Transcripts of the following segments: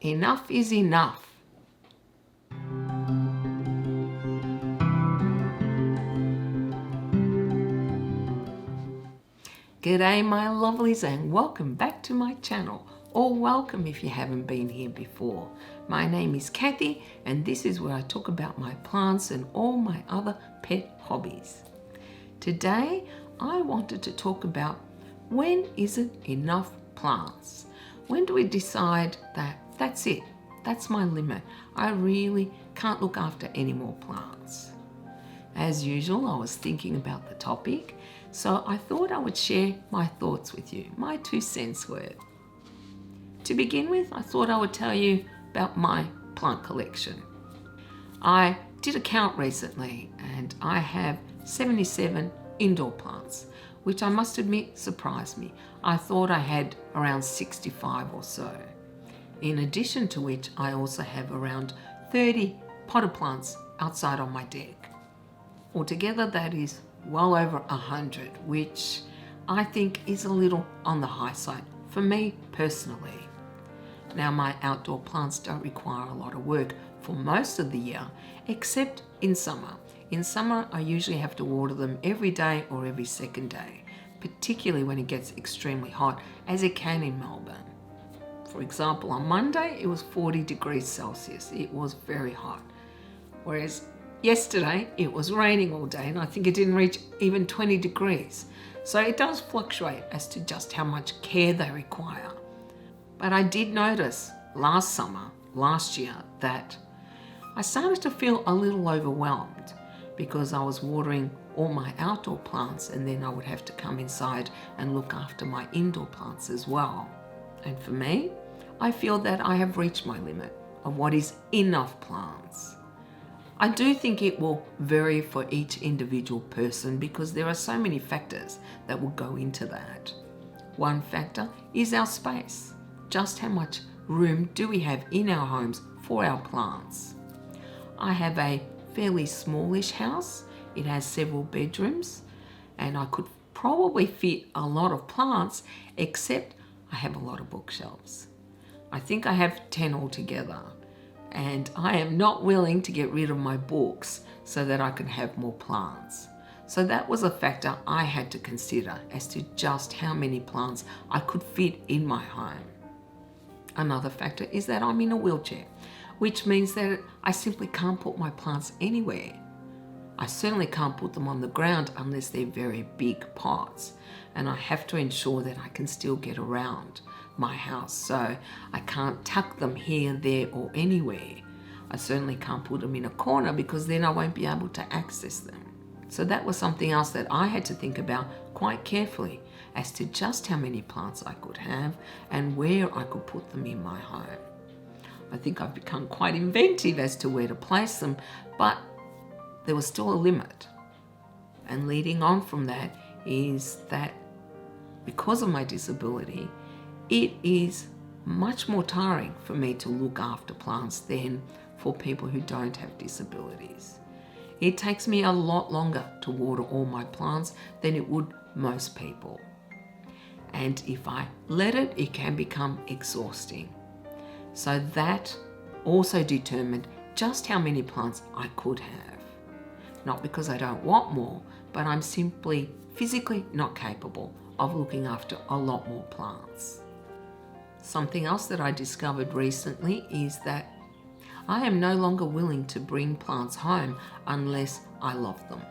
Enough is enough. G'day my lovelies and welcome back to my channel, or welcome if you haven't been here before. My name is Kathy and this is where I talk about my plants and all my other pet hobbies. Today I wanted to talk about when is it enough plants? When do we decide that that's it, that's my limit, I really can't look after any more plants? As usual, I was thinking about the topic, so I thought I would share my thoughts with you, my 2 cents worth. To begin with, I thought I would tell you about my plant collection. I did a count recently and I have 77 indoor plants, which I must admit surprised me. I thought I had around 65 or so. In addition to which, I also have around 30 potted plants outside on my deck. Altogether, that is well over 100, which I think is a little on the high side for me personally. Now, my outdoor plants don't require a lot of work for most of the year, except in summer. In summer, I usually have to water them every day or every second day, particularly when it gets extremely hot, as it can in Melbourne. For example, on Monday, it was 40 degrees Celsius. It was very hot. Whereas yesterday, it was raining all day and I think it didn't reach even 20 degrees. So it does fluctuate as to just how much care they require. But I did notice last year, that I started to feel a little overwhelmed because I was watering all my outdoor plants and then I would have to come inside and look after my indoor plants as well. And for me, I feel that I have reached my limit of what is enough plants. I do think it will vary for each individual person because there are so many factors that will go into that. One factor is our space. Just how much room do we have in our homes for our plants? I have a fairly smallish house. It has several bedrooms and I could probably fit a lot of plants, except I have a lot of bookshelves. I think I have 10 altogether. And I am not willing to get rid of my books so that I can have more plants. So that was a factor I had to consider as to just how many plants I could fit in my home. Another factor is that I'm in a wheelchair, which means that I simply can't put my plants anywhere. I certainly can't put them on the ground unless they're very big pots, and I have to ensure that I can still get around my house, so I can't tuck them here, there or anywhere. I certainly can't put them in a corner because then I won't be able to access them. So that was something else that I had to think about quite carefully as to just how many plants I could have and where I could put them in my home. I think I've become quite inventive as to where to place them, but there was still a limit. And leading on from that is that because of my disability, it is much more tiring for me to look after plants than for people who don't have disabilities. It takes me a lot longer to water all my plants than it would most people. And if I let it, it can become exhausting. So that also determined just how many plants I could have. Not because I don't want more, but I'm simply physically not capable of looking after a lot more plants. Something else that I discovered recently is that I am no longer willing to bring plants home unless I love them.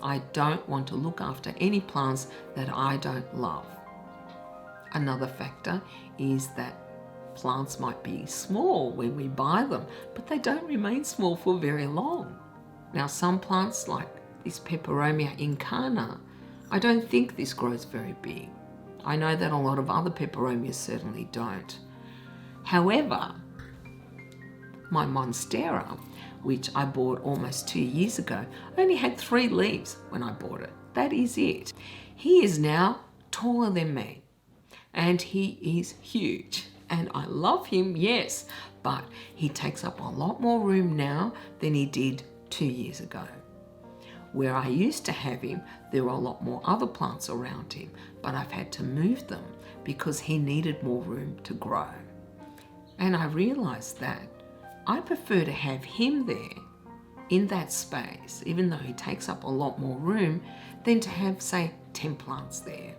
I don't want to look after any plants that I don't love. Another factor is that plants might be small when we buy them, but they don't remain small for very long. Now, some plants like this Peperomia incana, I don't think this grows very big. I know that a lot of other peperomias certainly don't. However, my Monstera, which I bought almost 2 years ago, only had 3 leaves when I bought it. That is it. He is now taller than me and he is huge. And I love him, yes, but he takes up a lot more room now than he did 2 years ago. Where I used to have him, there were a lot more other plants around him, but I've had to move them because he needed more room to grow. And I realized that I prefer to have him there in that space, even though he takes up a lot more room, than to have, say, 10 plants there.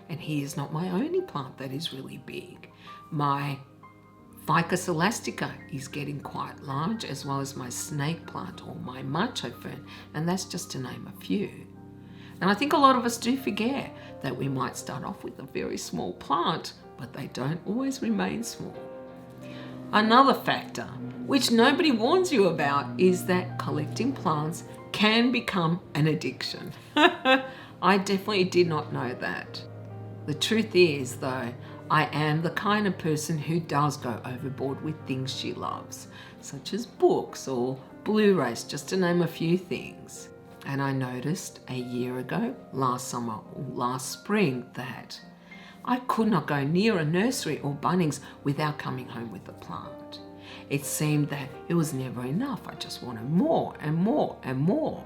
And he is not my only plant that is really big. My Ficus elastica is getting quite large, as well as my snake plant or my macho fern, and that's just to name a few. And I think a lot of us do forget that we might start off with a very small plant, but they don't always remain small. Another factor, which nobody warns you about, is that collecting plants can become an addiction. I definitely did not know that. The truth is, though, I am the kind of person who does go overboard with things she loves, such as books or Blu-rays, just to name a few things. And I noticed a year ago, last summer or last spring, that I could not go near a nursery or Bunnings without coming home with a plant. It seemed that it was never enough. I just wanted more and more and more.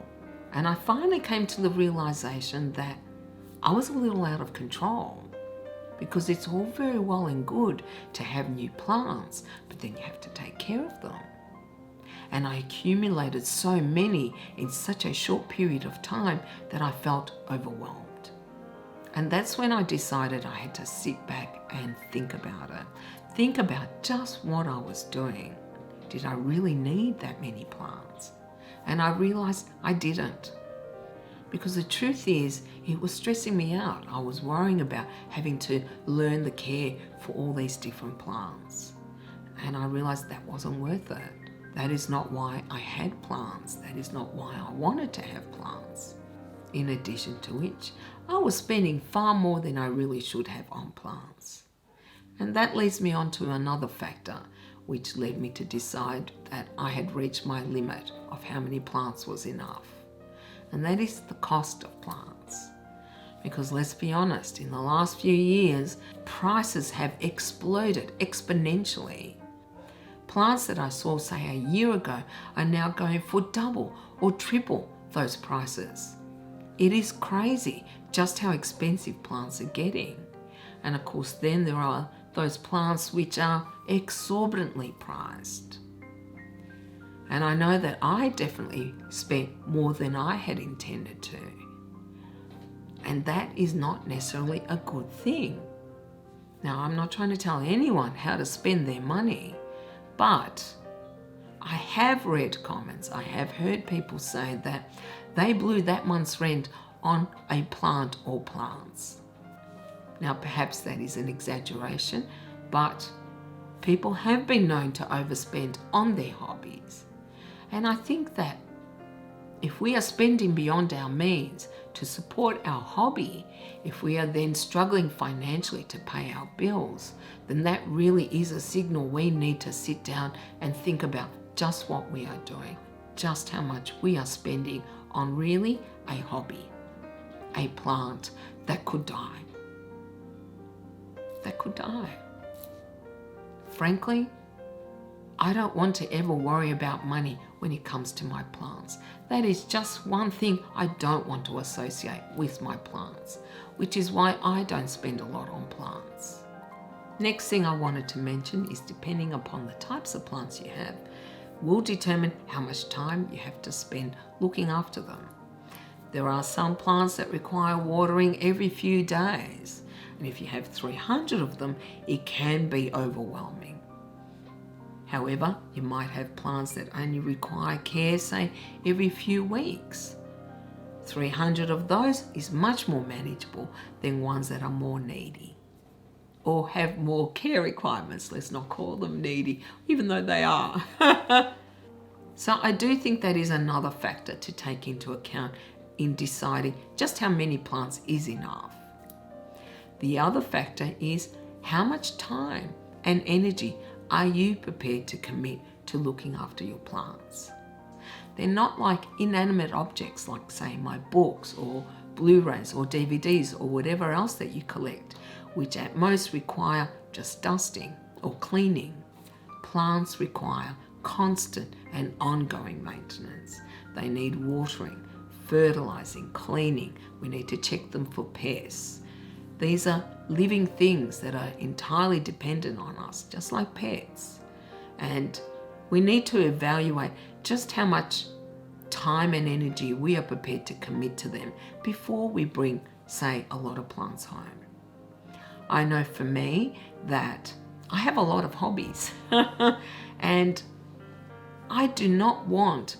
And I finally came to the realization that I was a little out of control, because it's all very well and good to have new plants, but then you have to take care of them. And I accumulated so many in such a short period of time that I felt overwhelmed. And that's when I decided I had to sit back and think about it. Think about just what I was doing. Did I really need that many plants? And I realized I didn't. Because the truth is, it was stressing me out. I was worrying about having to learn the care for all these different plants. And I realized that wasn't worth it. That is not why I had plants. That is not why I wanted to have plants. In addition to which, I was spending far more than I really should have on plants. And that leads me on to another factor, which led me to decide that I had reached my limit of how many plants was enough. And that is the cost of plants. Because let's be honest, in the last few years, prices have exploded exponentially. Plants that I saw, say, a year ago are now going for double or triple those prices. It is crazy just how expensive plants are getting. And of course, then there are those plants which are exorbitantly priced. And I know that I definitely spent more than I had intended to. And that is not necessarily a good thing. Now, I'm not trying to tell anyone how to spend their money, but I have read comments, I have heard people say that they blew that month's rent on a plant or plants. Now, perhaps that is an exaggeration, but people have been known to overspend on their hobbies. And I think that if we are spending beyond our means to support our hobby, if we are then struggling financially to pay our bills, then that really is a signal we need to sit down and think about just what we are doing, just how much we are spending on really a hobby, a plant that could die. That could die. Frankly, I don't want to ever worry about money when it comes to my plants. That is just one thing I don't want to associate with my plants, which is why I don't spend a lot on plants. Next thing I wanted to mention is, depending upon the types of plants you have, will determine how much time you have to spend looking after them. There are some plants that require watering every few days, and if you have 300 of them, it can be overwhelming. However, you might have plants that only require care, say, every few weeks. 300 of those is much more manageable than ones that are more needy or have more care requirements. Let's not call them needy, even though they are. So I do think that is another factor to take into account in deciding just how many plants is enough. The other factor is how much time and energy are you prepared to commit to looking after your plants? They're not like inanimate objects like, say, my books or Blu-rays or DVDs or whatever else that you collect, which at most require just dusting or cleaning. Plants require constant and ongoing maintenance. They need watering, fertilizing, cleaning. We need to check them for pests. These are living things that are entirely dependent on us, just like pets. And we need to evaluate just how much time and energy we are prepared to commit to them before we bring, say, a lot of plants home. I know for me that I have a lot of hobbies and I do not want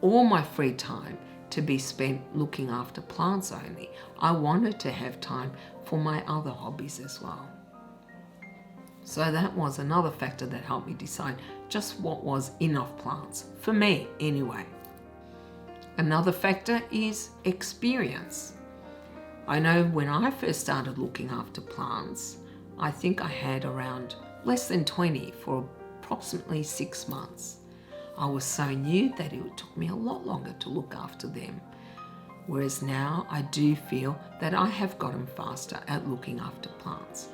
all my free time to be spent looking after plants only. I wanted to have time for my other hobbies as well. So that was another factor that helped me decide just what was enough plants, for me anyway. Another factor is experience. I know when I first started looking after plants, I think I had around less than 20 for approximately 6 months. I was so new that it took me a lot longer to look after them. Whereas now I do feel that I have gotten faster at looking after plants.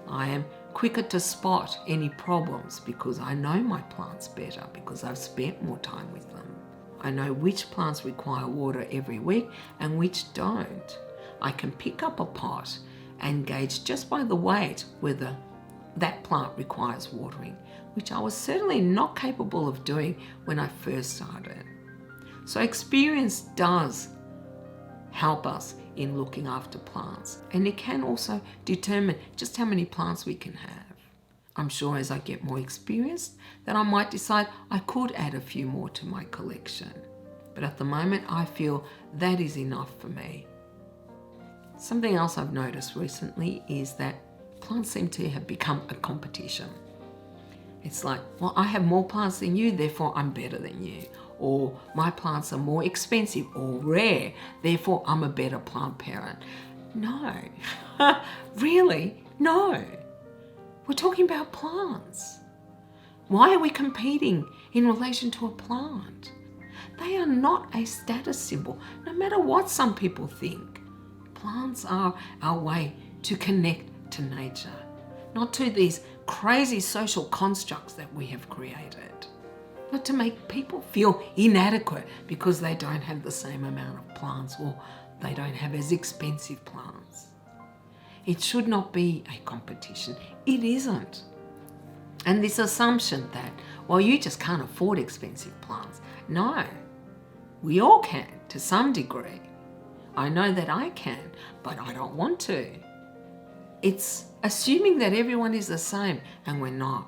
I am quicker to spot any problems because I know my plants better because I've spent more time with them. I know which plants require water every week and which don't. I can pick up a pot and gauge just by the weight whether that plant requires watering, which I was certainly not capable of doing when I first started. So experience does help us in looking after plants, and it can also determine just how many plants we can have. I'm sure as I get more experienced that I might decide I could add a few more to my collection, but at the moment I feel that is enough for me. Something else I've noticed recently is that plants seem to have become a competition. It's like, well, I have more plants than you, therefore I'm better than you. Or my plants are more expensive or rare, therefore I'm a better plant parent. No, really, no. We're talking about plants. Why are we competing in relation to a plant? They are not a status symbol, no matter what some people think. Plants are our way to connect to nature, not to these crazy social constructs that we have created. Not to make people feel inadequate because they don't have the same amount of plants or they don't have as expensive plants. It should not be a competition. It isn't. And this assumption that, well, you just can't afford expensive plants. No, we all can to some degree. I know that I can, but I don't want to. It's assuming that everyone is the same, and we're not.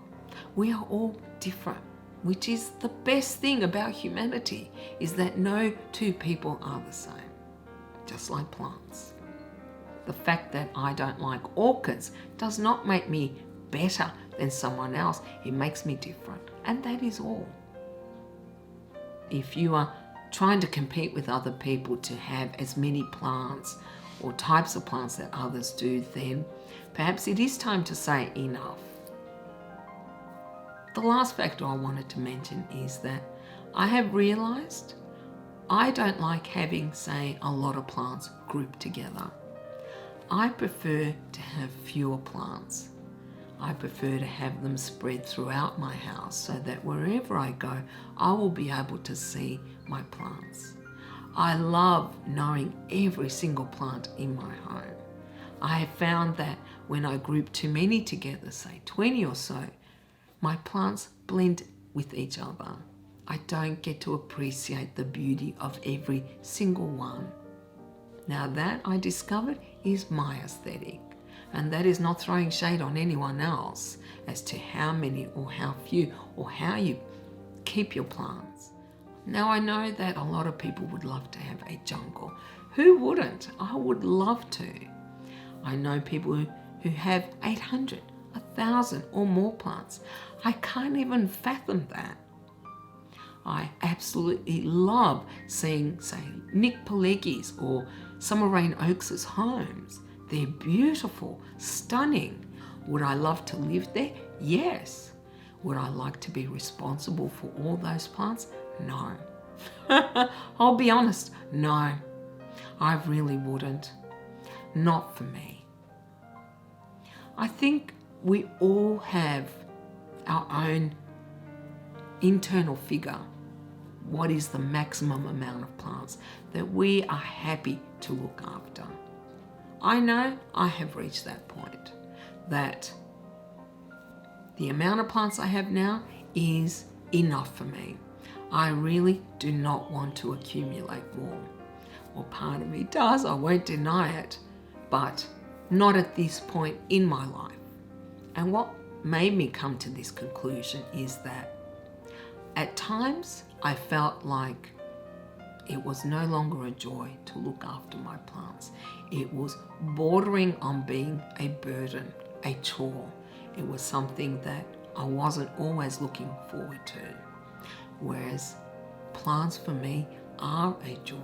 We are all different, which is the best thing about humanity, is that no two people are the same, just like plants. The fact that I don't like orchids does not make me better than someone else. It makes me different, and that is all. If you are trying to compete with other people to have as many plants or types of plants that others do, then perhaps it is time to say enough. The last factor I wanted to mention is that I have realized I don't like having, say, a lot of plants grouped together. I prefer to have fewer plants. I prefer to have them spread throughout my house so that wherever I go, I will be able to see my plants. I love knowing every single plant in my home. I have found that when I group too many together, say 20 or so, my plants blend with each other. I don't get to appreciate the beauty of every single one. Now that I discovered is my aesthetic, and that is not throwing shade on anyone else as to how many or how few or how you keep your plants. Now I know that a lot of people would love to have a jungle. Who wouldn't? I would love to. I know people who have 800, 1,000 or more plants. I can't even fathom that. I absolutely love seeing, say, Nick Pileggi's or Summer Rain Oaks' homes. They're beautiful, stunning. Would I love to live there? Yes. Would I like to be responsible for all those plants? No. I'll be honest, no. I really wouldn't. Not for me. I think we all have our own internal figure. What is the maximum amount of plants that we are happy to look after? I know I have reached that point, that the amount of plants I have now is enough for me. I really do not want to accumulate more. Well, part of me does, I won't deny it, but not at this point in my life. And what made me come to this conclusion is that at times I felt like it was no longer a joy to look after my plants. It was bordering on being a burden, a chore. It was something that I wasn't always looking forward to. Whereas plants for me are a joy.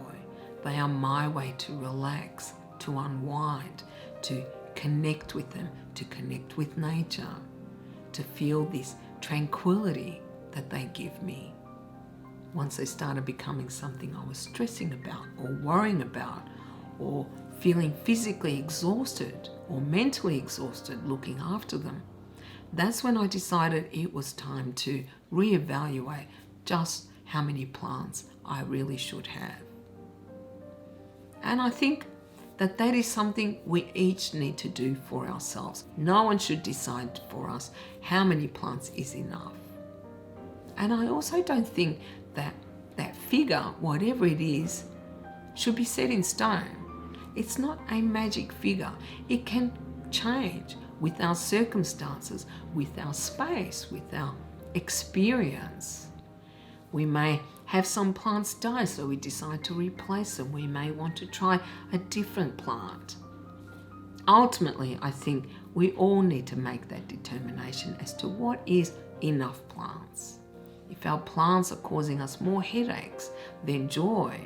They are my way to relax, to unwind, to connect with them, to connect with nature, to feel this tranquility that they give me. Once they started becoming something I was stressing about or worrying about or feeling physically exhausted or mentally exhausted looking after them, that's when I decided it was time to reevaluate just how many plants I really should have. And I think that that is something we each need to do for ourselves. No one should decide for us how many plants is enough. And I also don't think that that figure, whatever it is, should be set in stone. It's not a magic figure. It can change with our circumstances, with our space, with our experience. We may have some plants die, so we decide to replace them. We may want to try a different plant. Ultimately, I think we all need to make that determination as to what is enough plants. If our plants are causing us more headaches than joy,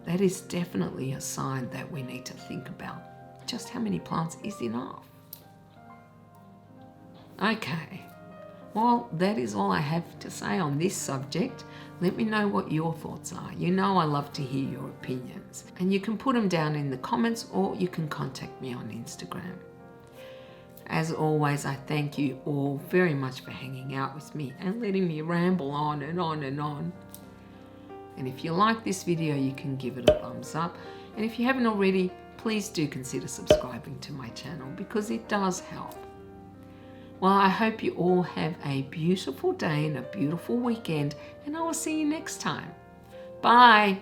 that is definitely a sign that we need to think about just how many plants is enough. Okay, well, that is all I have to say on this subject. Let me know what your thoughts are. You know I love to hear your opinions. And you can put them down in the comments or you can contact me on Instagram. As always, I thank you all very much for hanging out with me and letting me ramble on and on and on. And if you like this video, you can give it a thumbs up. And if you haven't already, please do consider subscribing to my channel because it does help. Well, I hope you all have a beautiful day and a beautiful weekend, and I will see you next time. Bye.